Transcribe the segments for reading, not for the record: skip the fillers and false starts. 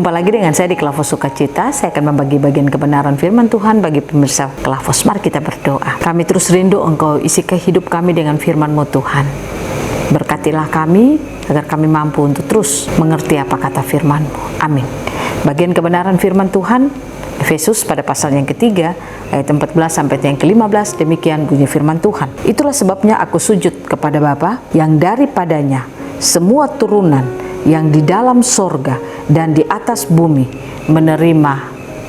Jumpa lagi dengan saya di Kelavos Sukacita. Saya akan membagi bagian kebenaran firman Tuhan bagi pemirsa Kelavos. Mari kita berdoa. Kami terus rindu Engkau, isi hidup kami dengan firman-Mu Tuhan. Berkatilah kami agar kami mampu untuk terus mengerti apa kata firman-Mu. Amin. Bagian kebenaran firman Tuhan, Efesus pada pasal yang ketiga, ayat 14 sampai yang ke-15, demikian bunyi firman Tuhan. Itulah sebabnya aku sujud kepada Bapa, yang daripadanya semua turunan yang di dalam sorga dan di atas bumi menerima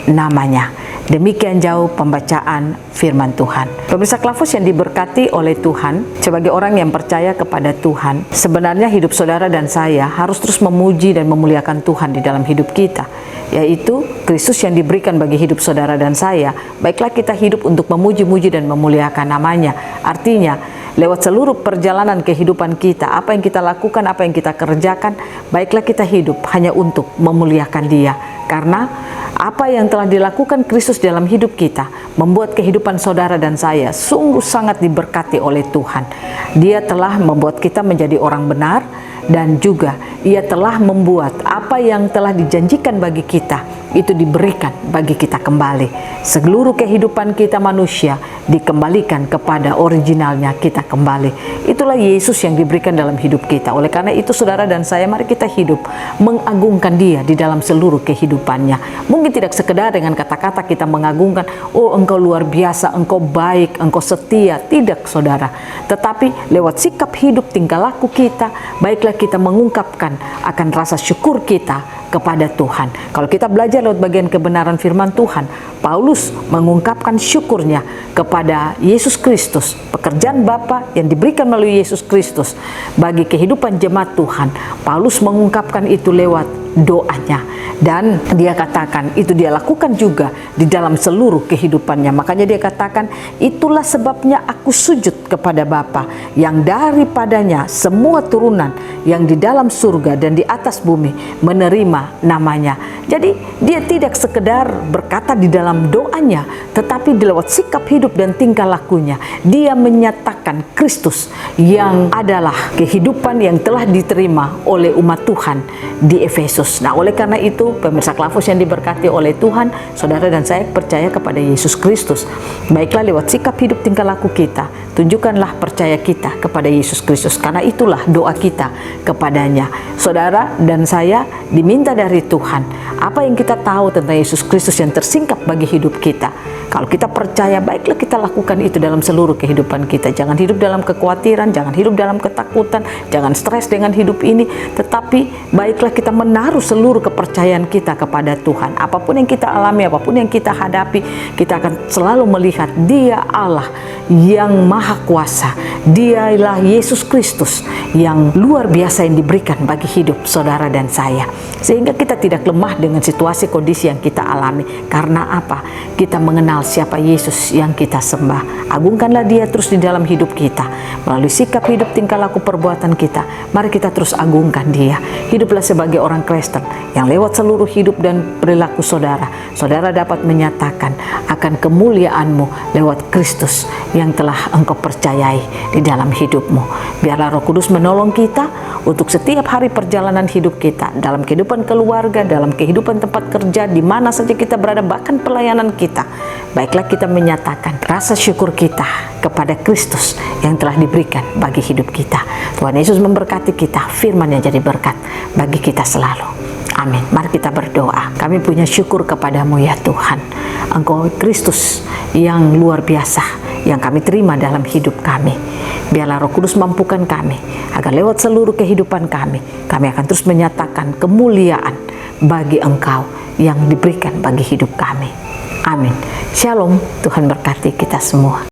namanya. Demikian jauh pembacaan firman Tuhan. Pemirsa Kelavos yang diberkati oleh Tuhan, sebagai orang yang percaya kepada Tuhan, sebenarnya hidup saudara dan saya harus terus memuji dan memuliakan Tuhan di dalam hidup kita, yaitu Kristus yang diberikan bagi hidup saudara dan saya. Baiklah kita hidup untuk memuji-muji dan memuliakan namanya. Artinya, lewat seluruh perjalanan kehidupan kita, apa yang kita lakukan, apa yang kita kerjakan, baiklah kita hidup hanya untuk memuliakan Dia. Karena apa yang telah dilakukan Kristus dalam hidup kita membuat kehidupan saudara dan saya sungguh sangat diberkati oleh Tuhan. Dia telah membuat kita menjadi orang benar, dan juga Ia telah membuat apa yang telah dijanjikan bagi kita itu diberikan bagi kita kembali. Seluruh kehidupan kita manusia dikembalikan kepada originalnya kita kembali. Itulah Yesus yang diberikan dalam hidup kita. Oleh karena itu saudara dan saya, mari kita hidup mengagungkan Dia di dalam seluruh kehidupannya. Mungkin tidak sekedar dengan kata-kata kita mengagungkan, oh Engkau luar biasa, Engkau baik, Engkau setia. Tidak saudara. Tetapi lewat sikap hidup, tingkah laku kita, baiklah kita mengungkapkan akan rasa syukur kita kepada Tuhan. Kalau kita belajar lewat bagian kebenaran firman Tuhan, Paulus mengungkapkan syukurnya kepada Yesus Kristus, pekerjaan Bapa yang diberikan melalui Yesus Kristus bagi kehidupan jemaat Tuhan. Paulus mengungkapkan itu lewat doanya, dan dia katakan itu dia lakukan juga di dalam seluruh kehidupannya. Makanya dia katakan, itulah sebabnya aku sujud kepada Bapa, yang daripadanya semua turunan yang di dalam surga dan di atas bumi menerima namanya. Jadi dia tidak sekedar berkata di dalam doanya, tetapi di lewat sikap hidup dan tingkah lakunya dia menyatakan Kristus yang adalah kehidupan yang telah diterima oleh umat Tuhan di Efesus. Nah, oleh karena itu pemirsa Kelavos yang diberkati oleh Tuhan, saudara dan saya percaya kepada Yesus Kristus. Baiklah lewat sikap hidup tingkah laku kita, tunjukkanlah percaya kita kepada Yesus Kristus, karena itulah doa kita kepadanya. Saudara dan saya diminta dari Tuhan, apa yang kita tahu tentang Yesus Kristus yang tersingkap bagi hidup kita. Kalau kita percaya, baiklah kita lakukan itu dalam seluruh kehidupan kita. Jangan hidup dalam kekhawatiran, jangan hidup dalam ketakutan, jangan stres dengan hidup ini, tetapi baiklah kita menaruh seluruh kepercayaan kita kepada Tuhan. Apapun yang kita alami, apapun yang kita hadapi, kita akan selalu melihat Dia Allah yang maha kuasa. Dialah Yesus Kristus yang luar biasa yang diberikan bagi hidup saudara dan saya, sehingga kita tidak lemah dengan situasi kondisi yang kita alami. Karena apa? Kita mengenal siapa Yesus yang kita sembah. Agungkanlah Dia terus di dalam hidup kita melalui sikap hidup, tingkah laku, perbuatan kita. Mari kita terus agungkan Dia. Hiduplah sebagai orang Kristen yang lewat seluruh hidup dan perilaku saudara dapat menyatakan akan kemuliaan-Mu lewat Kristus yang telah Engkau percayai di dalam hidupmu. Biarlah Roh Kudus menolong kita untuk setiap hari perjalanan hidup kita, dalam kehidupan keluarga, dalam kehidupan tempat kerja, di mana saja kita berada, bahkan pelayanan kita. Baiklah kita menyatakan rasa syukur kita kepada Kristus yang telah diberikan bagi hidup kita. Tuhan Yesus memberkati kita, firman-Nya jadi berkat bagi kita selalu. Amin. Mari kita berdoa. Kami punya syukur kepadamu ya Tuhan. Engkau Kristus yang luar biasa yang kami terima dalam hidup kami. Biarlah Roh Kudus mampukan kami agar lewat seluruh kehidupan kami akan terus menyatakan kemuliaan bagi Engkau yang diberikan bagi hidup kami. Amin. Shalom. Tuhan berkati kita semua.